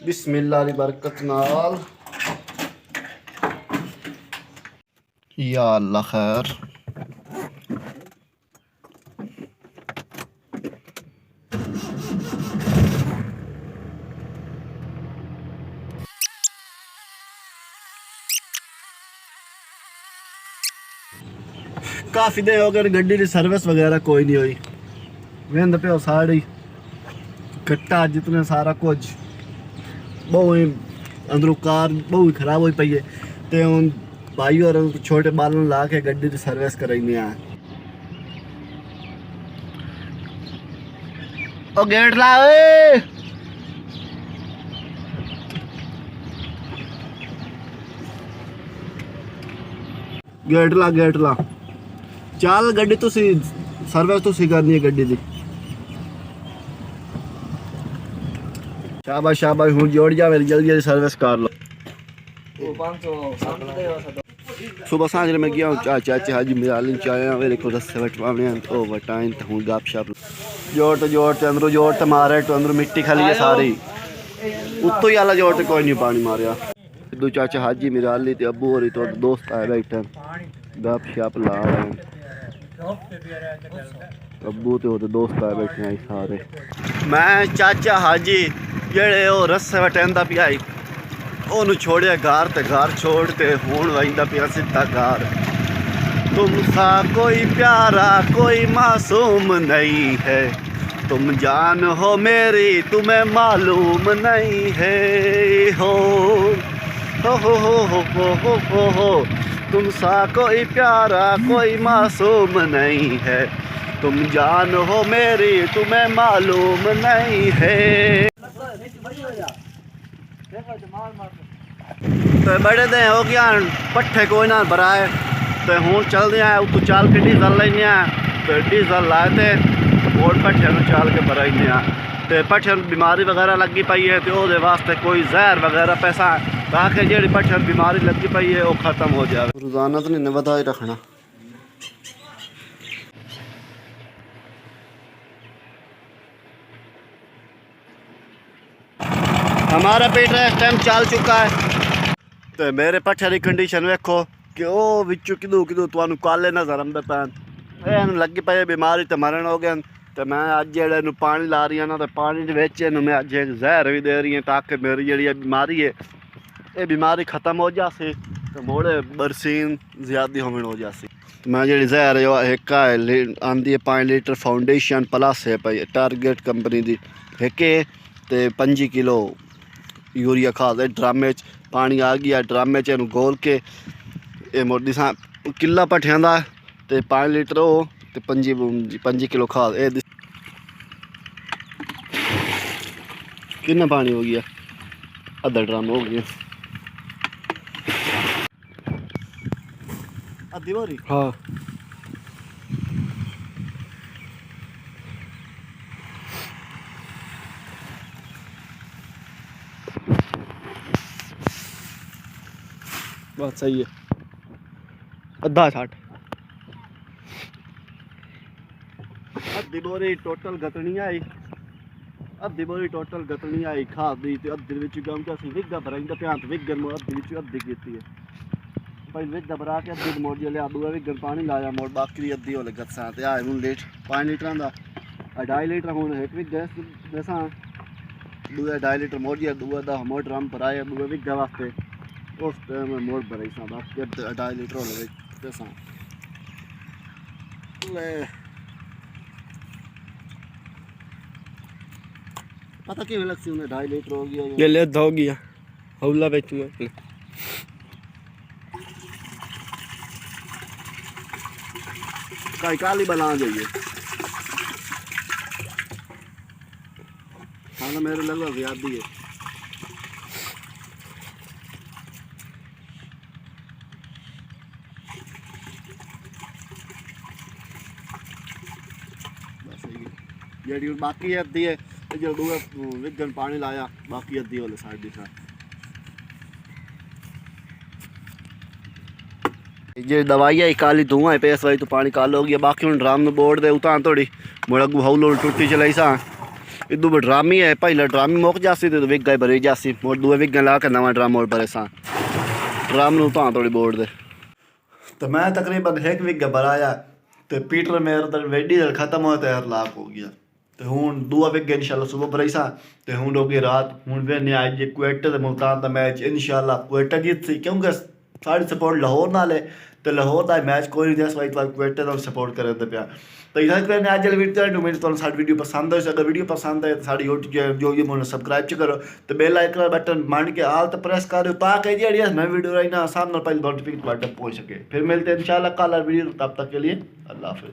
बिस्मिल्लाह दी बरकत नाल। या अल्लाह खैर। काफ़ी देर हो गए गड्डी की सर्विस वगैरह कोई नहीं हुई। वेंद पे साड़ी कट्टा जितने सारा कुछ बहु ही अंदरों कार बहु ही खराब हुई पई है। ते हुन भाई और छोटे बालन ला के गड्डी की सर्विस कराइने आ। ओ गेट ला ओए। गेट ला चल गड्डी तुसी सर्विस तुसी करनी है गड्डी दी। शाबाश शाबाश हुन जोड़ जा मेरी जल्दी जल्दी सर्विस कर लो। सुबह सांझ में गया हूँ चाचा हाजी मिरालिन चाया मेरे को रस्से वटवाने तो वटाइन तो हूँ गप शप जोड़ अंदरों जोड़ तो मारे तो अंदरों मिट्टी खाली है सारी उत्तो ही आला जोड़ तो कोई नहीं पानी मारिया। दो चाचा हाजी मिराली ते अबू और तो दोस्त आए बैठे गप शप ला रहे हैं। अबू तो दोस्त आए बैठे हैं सारे। मैं चाचा हाजी जेड़े वो रस्से वटेंदा पिया ओनू छोड़िया घर ते घर छोड़ के हूँ वहीदा पिया सीधा घर। तुम सा कोई प्यारा कोई मासूम नहीं है, तुम जान हो मेरी तुम्हें मालूम नहीं है। हो तुम सा कोई प्यारा कोई मासूम नहीं है, तुम जान हो मेरी तुम्हें मालूम नहीं है। तो बड़े दिन हो गया पट्ठे कोई ना भराए तो हूँ चलते हैं उतो चाल के डीजल लेने तो डीजल लाए थे और पट्ठे चाल के भराइने तो पट्ठे बीमारी वगैरह लगी पई है तो वो वास्ते कोई जहर वगैरह पैसा ताकि जी पट्ठे बीमारी लगी पई है वो खत्म हो जाए। रोजाना तो नहीं बता ही रखना। हमारा पेट इस टाइम चल चुका है तो मेरे पट्ठे की कंडीशन वेखो कि वो बिचू किदू किदू तुहानू काले नजर आंदे पैन लगी पई बीमारी तो मरण हो गए। तो मैं अज जेड़े पानी ला रही ना तो पानी मैं अज एक जहर भी दे रही है ताकि मेरी जी बीमारी है ये बीमारी ख़त्म हो जासी तो मोड़े बरसीन ज़्यादा होने हो जासी। मैं जी जहर एक आँदी है 5 लीटर फाउंडेशन प्लस है भाई टारगेट कंपनी की एक तो 5 किलो यूरिया खाद ड्रामे पानी आ गया ड्रामे च गोल के ये मोटी सा किला भट्ठियां का तो 5 लीटर हो तो 5 किलो खाद ये कितना पानी हो गया अद्धा ड्राम हो गया अद्धी बोरी। हाँ बात सही है अद्धा 60 अद्धी बोरी टोटल गतनी आई अद्धी बोरी टोटल गतनी आई खाद दी ते अद्धी विच गम के असीं विगा भराइंदा पिया ते विगन मोड़ अद्धी विच अद्धी कीती है भाई विगा भरा के अद्धी मोड़ जे लिया दूआ विगन पानी लाया मोड़ बाकी अद्धी होले गत्सा ते आ हुन लेट 5 लीटर दा 2.5 लीटर हुन एक विगा देसा दूआ 2.5 लीटर मोड़ जे दूआ दा मोड़ ड्रम भराया दूआ विगा वास्ते उस टाइम मोड़ भराई सा बाकी 2.5 लीटर होले देसा ले पता क्यों लग सी उन्हें 2.5 लीटर हो गया ये ले हो गया हौला बेचूंगा काई काली बना जाइए हाँ मेरे लगा याद है जी बाकी अद्धी है जो दूआ विगन पानी लाया बाकी अद्धी होले साढ़े जे दवाई आई काली धुआं है पेस वाई तो पानी कालो हो गया बाकी हूँ ड्राम में बोर्ड दे उतां थोड़ी मुड़ा हौलो टुट्टी चलाई सा इदू भी ड्रामी है पहले ड्रामी मुक जासी तो विग गए भरी जासी मोड़ दूए विग ला के नवा ड्राम और भरे सा ड्राम नू तां थोड़ी बोर्ड दे तो मैं तकरीबन एक विग भराया तो पीटर मेरा तो वेडी खत्म हो तो यार लाख हो गया तो हूँ दूआ विग इंशाल्लाह सुबह भराई सा तो हूँ होगी रात हूँ वे अज क्वेटा तो मुल्तान का मैच इंशाल्लाह क्वेटा जीत सी क्योंकि साड़ी सपोर्ट लाहौर नाल है तो लाहौर का मैच कोई नहीं दस वाई क्वेटा का सपोर्ट करे तो पाया तो इधर करने अज वीडियो उम्मीद तो साड़ी वीडियो पसंद हो अगर वीडियो पसंद है तो साड़ी यूट्यूब जो ये मुझे सब्सक्राइब करो तो बेल आइकन बटन मांड के आल तो प्रेस कर दो ताकि जी नई वीडियो रही ना सामने पहले नोटिफिकेशन बटन पहुँच सके फिर मिलते हैं इंशाल्लाह कल वीडियो तब तक के लिए अल्लाह हाफिज़।